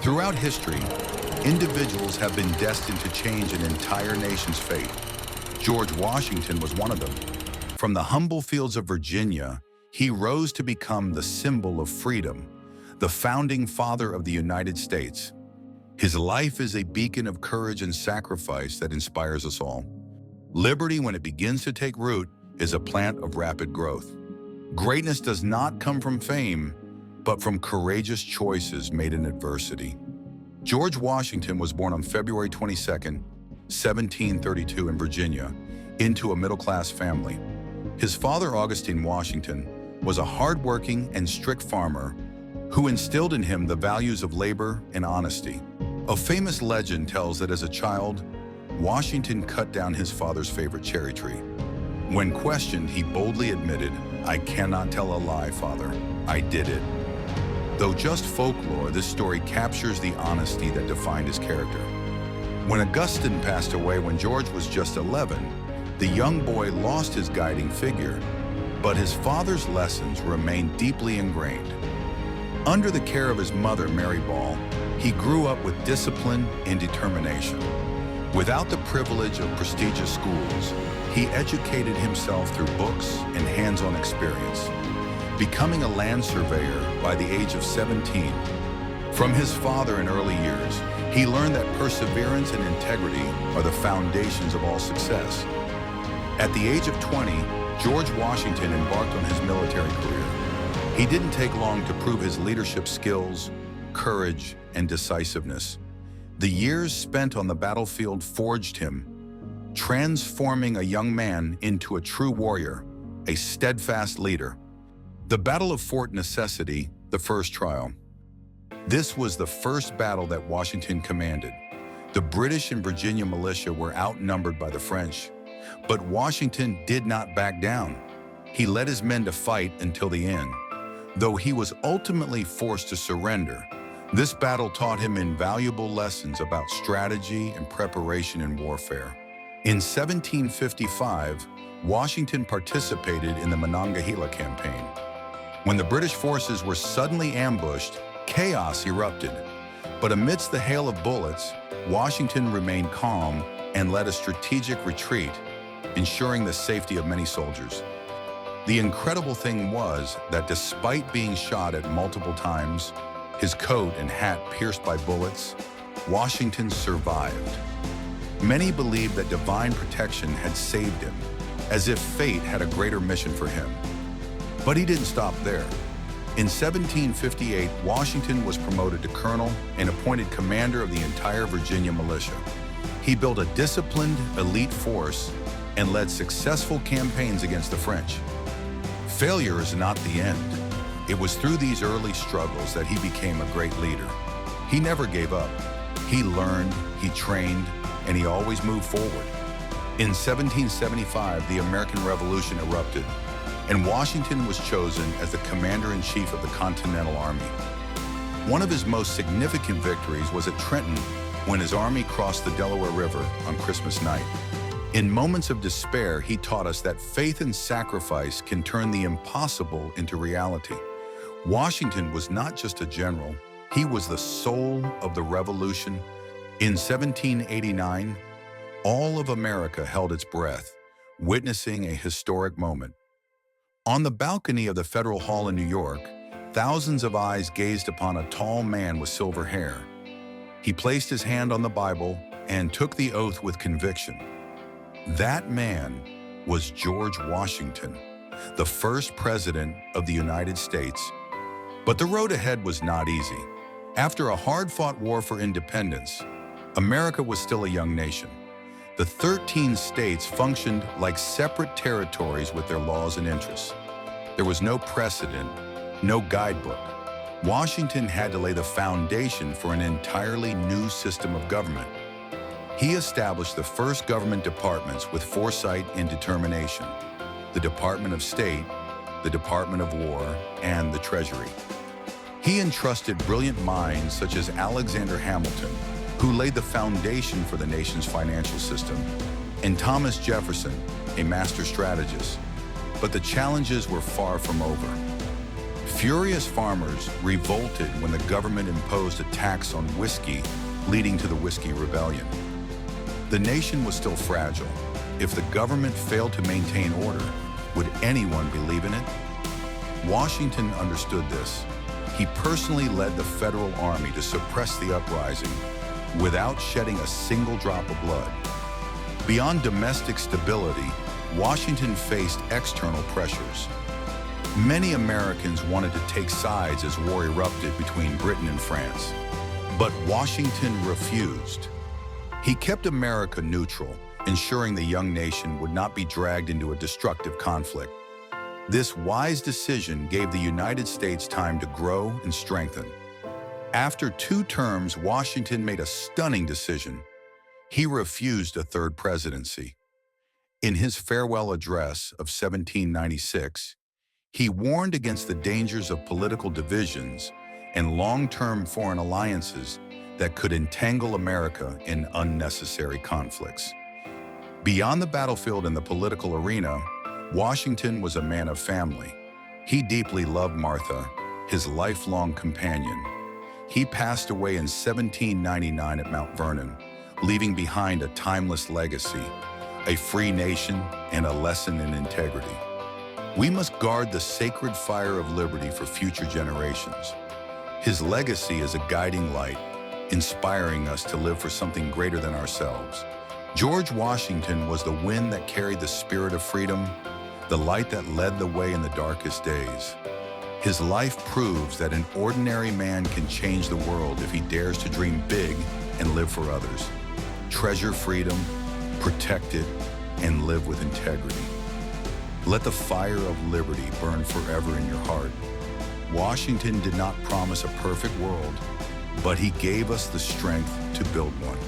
Throughout history, individuals have been destined to change an entire nation's fate. George Washington was one of them. From the humble fields of Virginia, he rose to become the symbol of freedom, the founding father of the United States. His life is a beacon of courage and sacrifice that inspires us all. Liberty, when it begins to take root, is a plant of rapid growth. Greatness does not come from fame, but from courageous choices made in adversity. George Washington was born on February 22, 1732 in Virginia, into a middle-class family. His father, Augustine Washington, was a hard-working and strict farmer who instilled in him the values of labor and honesty. A famous legend tells that as a child, Washington cut down his father's favorite cherry tree. When questioned, he boldly admitted, "I cannot tell a lie, Father. I did it." Though just folklore, this story captures the honesty that defined his character. When Augustine passed away when George was just 11, the young boy lost his guiding figure, but his father's lessons remained deeply ingrained. Under the care of his mother, Mary Ball, he grew up with discipline and determination. Without the privilege of prestigious schools, he educated himself through books and hands-on experience, becoming a land surveyor by the age of 17. From his father in early years, he learned that perseverance and integrity are the foundations of all success. At the age of 20, George Washington embarked on his military career. He didn't take long to prove his leadership skills, courage, and decisiveness. The years spent on the battlefield forged him, transforming a young man into a true warrior, a steadfast leader. The Battle of Fort Necessity, the first trial. This was the first battle that Washington commanded. The British and Virginia militia were outnumbered by the French, but Washington did not back down. He led his men to fight until the end. Though he was ultimately forced to surrender, this battle taught him invaluable lessons about strategy and preparation in warfare. In 1755, Washington participated in the Monongahela campaign. When the British forces were suddenly ambushed, chaos erupted. But amidst the hail of bullets, Washington remained calm and led a strategic retreat, ensuring the safety of many soldiers. The incredible thing was that despite being shot at multiple times, his coat and hat pierced by bullets, Washington survived. Many believed that divine protection had saved him, as if fate had a greater mission for him. But he didn't stop there. In 1758, Washington was promoted to colonel and appointed commander of the entire Virginia militia. He built a disciplined, elite force and led successful campaigns against the French. Failure is not the end. It was through these early struggles that he became a great leader. He never gave up. He learned, he trained, and he always moved forward. In 1775, the American Revolution erupted, and Washington was chosen as the commander-in-chief of the Continental Army. One of his most significant victories was at Trenton when his army crossed the Delaware River on Christmas night. In moments of despair, he taught us that faith and sacrifice can turn the impossible into reality. Washington was not just a general, he was the soul of the revolution. In 1789, all of America held its breath, witnessing a historic moment. On the balcony of the Federal Hall in New York, thousands of eyes gazed upon a tall man with silver hair. He placed his hand on the Bible and took the oath with conviction. That man was George Washington, the first president of the United States. But the road ahead was not easy. After a hard-fought war for independence, America was still a young nation. The 13 states functioned like separate territories with their laws and interests. There was no precedent, no guidebook. Washington had to lay the foundation for an entirely new system of government. He established the first government departments with foresight and determination: the Department of State, the Department of War, and the Treasury. He entrusted brilliant minds such as Alexander Hamilton, who laid the foundation for the nation's financial system, and Thomas Jefferson, a master strategist. But the challenges were far from over. Furious farmers revolted when the government imposed a tax on whiskey, leading to the Whiskey Rebellion. The nation was still fragile. If the government failed to maintain order, would anyone believe in it? Washington understood this. He personally led the federal army to suppress the uprising without shedding a single drop of blood. Beyond domestic stability, Washington faced external pressures. Many Americans wanted to take sides as war erupted between Britain and France. But Washington refused. He kept America neutral, ensuring the young nation would not be dragged into a destructive conflict. This wise decision gave the United States time to grow and strengthen. After 2 terms, Washington made a stunning decision. He refused a third presidency. In his farewell address of 1796, he warned against the dangers of political divisions and long-term foreign alliances that could entangle America in unnecessary conflicts. Beyond the battlefield and the political arena, Washington was a man of family. He deeply loved Martha, his lifelong companion. He passed away in 1799 at Mount Vernon, leaving behind a timeless legacy, a free nation, and a lesson in integrity. We must guard the sacred fire of liberty for future generations. His legacy is a guiding light, inspiring us to live for something greater than ourselves. George Washington was the wind that carried the spirit of freedom, the light that led the way in the darkest days. His life proves that an ordinary man can change the world if he dares to dream big and live for others. Treasure freedom, protect it, and live with integrity. Let the fire of liberty burn forever in your heart. Washington did not promise a perfect world, but he gave us the strength to build one.